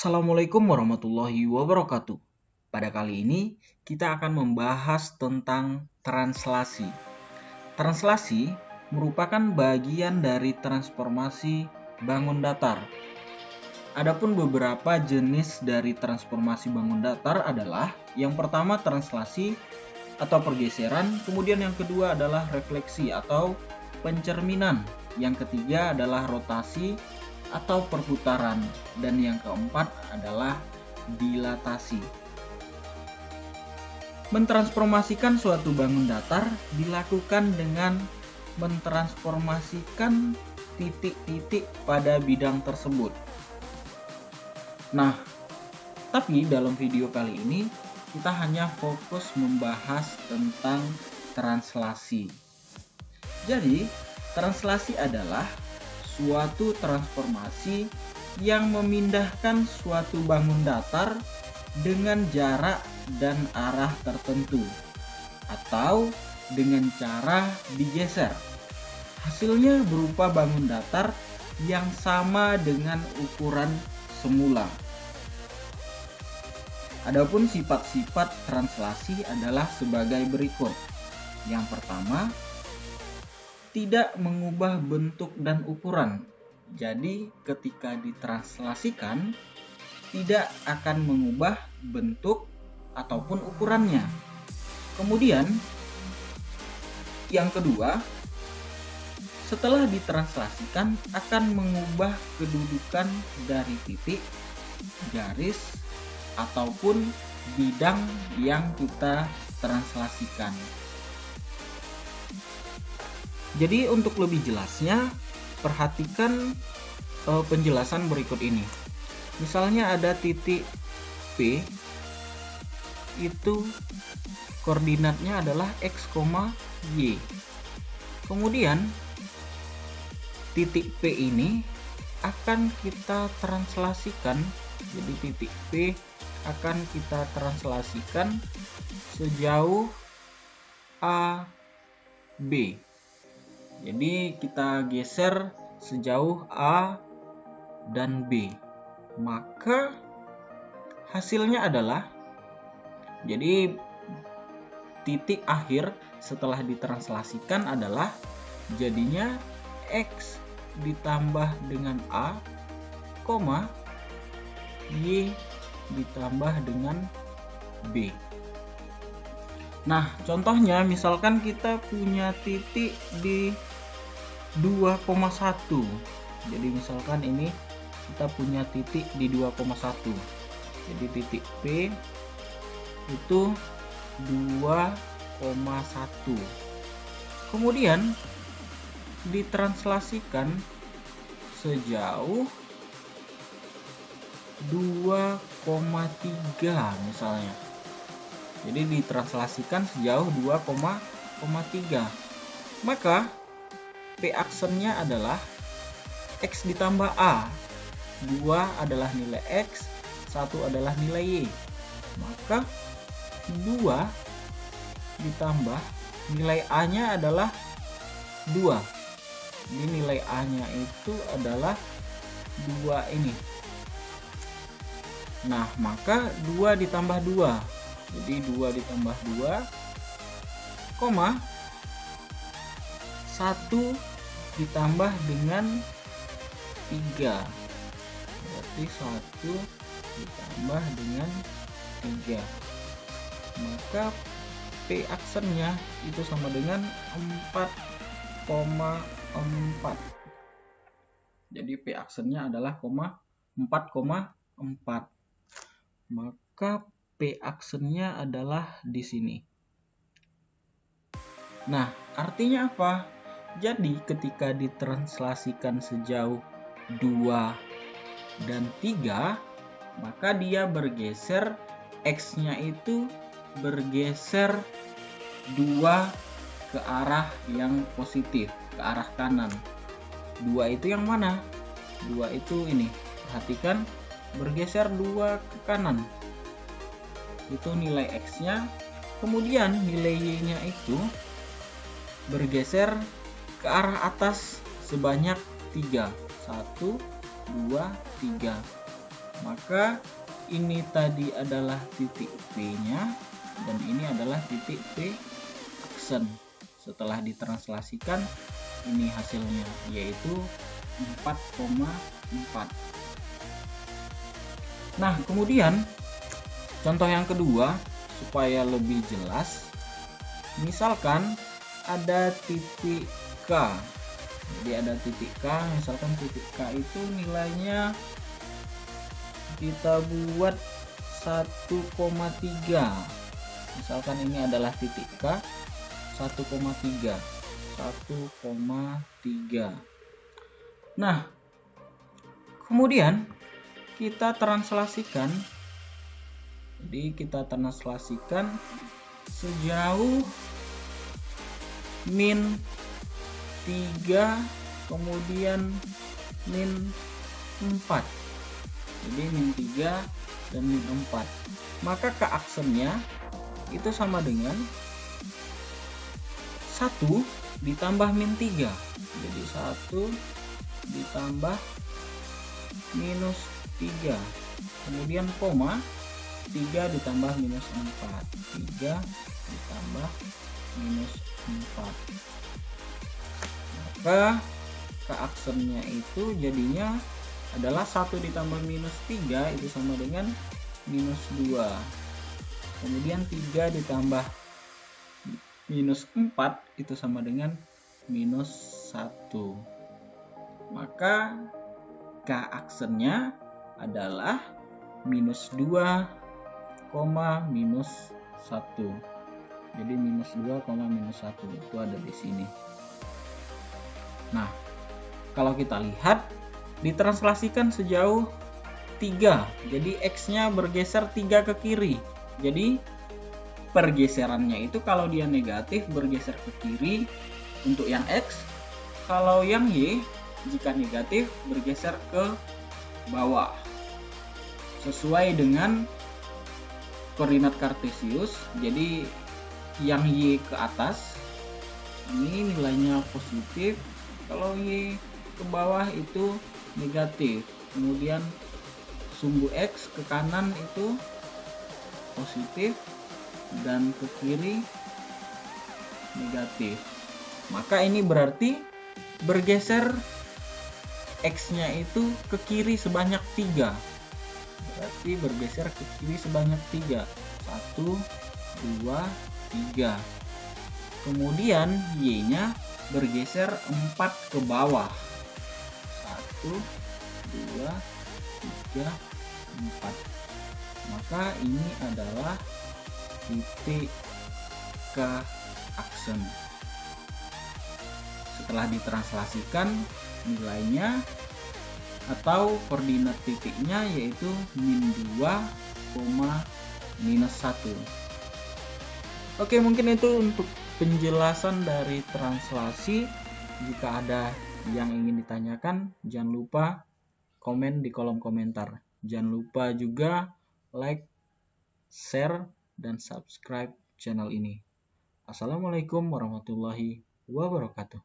Assalamualaikum warahmatullahi wabarakatuh. Pada kali ini kita akan membahas tentang translasi. Translasi merupakan bagian dari transformasi bangun datar. Adapun beberapa jenis dari transformasi bangun datar adalah yang pertama translasi atau pergeseran, kemudian yang kedua adalah refleksi atau pencerminan, yang ketiga adalah rotasi atau perputaran, dan yang keempat adalah dilatasi. Mentransformasikan suatu bangun datar dilakukan dengan mentransformasikan titik-titik pada bidang tersebut. Nah, tapi dalam video kali ini kita hanya fokus membahas tentang translasi. Jadi, translasi adalah suatu transformasi yang memindahkan suatu bangun datar dengan jarak dan arah tertentu atau dengan cara digeser. Hasilnya berupa bangun datar yang sama dengan ukuran semula. Adapun sifat-sifat translasi adalah sebagai berikut. Yang pertama, tidak mengubah bentuk dan ukuran. Jadi ketika ditranslasikan tidak akan mengubah bentuk ataupun ukurannya. Kemudian yang kedua, setelah ditranslasikan akan mengubah kedudukan dari titik, garis, ataupun bidang yang kita translasikan. Jadi untuk lebih jelasnya, perhatikan penjelasan berikut ini. Misalnya ada titik P, itu koordinatnya adalah X, Y. Kemudian titik P ini akan kita translasikan, jadi titik P akan kita translasikan sejauh AB. Jadi kita geser sejauh A dan B. Maka hasilnya adalah, jadi titik akhir setelah ditranslasikan adalah jadinya X ditambah dengan A, Y ditambah dengan B. Nah, contohnya misalkan kita punya titik di 2,1. Jadi misalkan ini kita punya titik di 2,1. Jadi titik P itu 2,1. Kemudian ditranslasikan sejauh 2,3 misalnya. Jadi ditranslasikan sejauh 2,3. Maka P aksennya adalah X ditambah A. 2 adalah nilai X, 1 adalah nilai Y. Maka 2 ditambah nilai A-nya adalah 2. Ini nilai A-nya itu adalah 2 ini. Nah, maka 2 ditambah 2. Jadi 2 ditambah 2, 1 ditambah dengan 3. Berarti 1 ditambah dengan 3. Maka P aksennya itu sama dengan 4,4. Jadi P aksennya adalah 4,4. Maka P aksennya adalah di sini. Nah, artinya apa? Jadi ketika ditranslasikan sejauh 2 dan 3, maka dia bergeser, X-nya itu bergeser 2 ke arah yang positif, ke arah kanan. 2 itu yang mana? 2 itu ini. Perhatikan, bergeser 2 ke kanan. Itu nilai X-nya. Kemudian nilai Y-nya itu bergeser ke arah atas sebanyak 3. 1, 2, 3. Maka ini tadi adalah titik P-nya dan ini adalah titik P aksen. Setelah ditranslasikan, ini hasilnya yaitu 4,4. Nah, kemudian contoh yang kedua supaya lebih jelas, misalkan ada titik K. Jadi ada titik K, misalkan titik K itu nilainya kita buat 1,3. Misalkan ini adalah titik K 1,3. Nah, kemudian kita translasikan. Jadi kita translasikan sejauh min 3 kemudian min 4. Jadi min 3 dan min 4. Maka keaksennya itu sama dengan 1 ditambah min 3. Jadi 1 ditambah minus 3. Kemudian koma 3 ditambah minus 4. 3 ditambah minus 4. Maka keaksennya itu jadinya adalah 1 ditambah minus 3 itu sama dengan minus 2. Kemudian 3 ditambah minus 4 itu sama dengan minus 1. Maka keaksennya adalah minus 2, minus 1. Jadi minus 2, minus 1 itu ada di sini. Nah, kalau kita lihat ditranslasikan sejauh 3. Jadi X-nya bergeser 3 ke kiri. Jadi pergeserannya itu kalau dia negatif bergeser ke kiri untuk yang X. Kalau yang Y jika negatif bergeser ke bawah. Sesuai dengan koordinat kartesius. Jadi yang Y ke atas ini nilainya positif, kalau Y ke bawah itu negatif. Kemudian sumbu X ke kanan itu positif dan ke kiri negatif. Maka ini berarti bergeser X-nya itu ke kiri sebanyak 3. Berarti bergeser ke kiri sebanyak 3. 1, 2, 3. Kemudian Y-nya bergeser 4 ke bawah. 1, 2, 3, 4. Maka ini adalah titik K aksen. Setelah ditranslasikan, nilainya atau koordinat titiknya yaitu min 2, minus 1. Oke, mungkin itu untuk penjelasan dari translasi. Jika ada yang ingin ditanyakan, jangan lupa komen di kolom komentar. Jangan lupa juga like, share, dan subscribe channel ini. Assalamualaikum warahmatullahi wabarakatuh.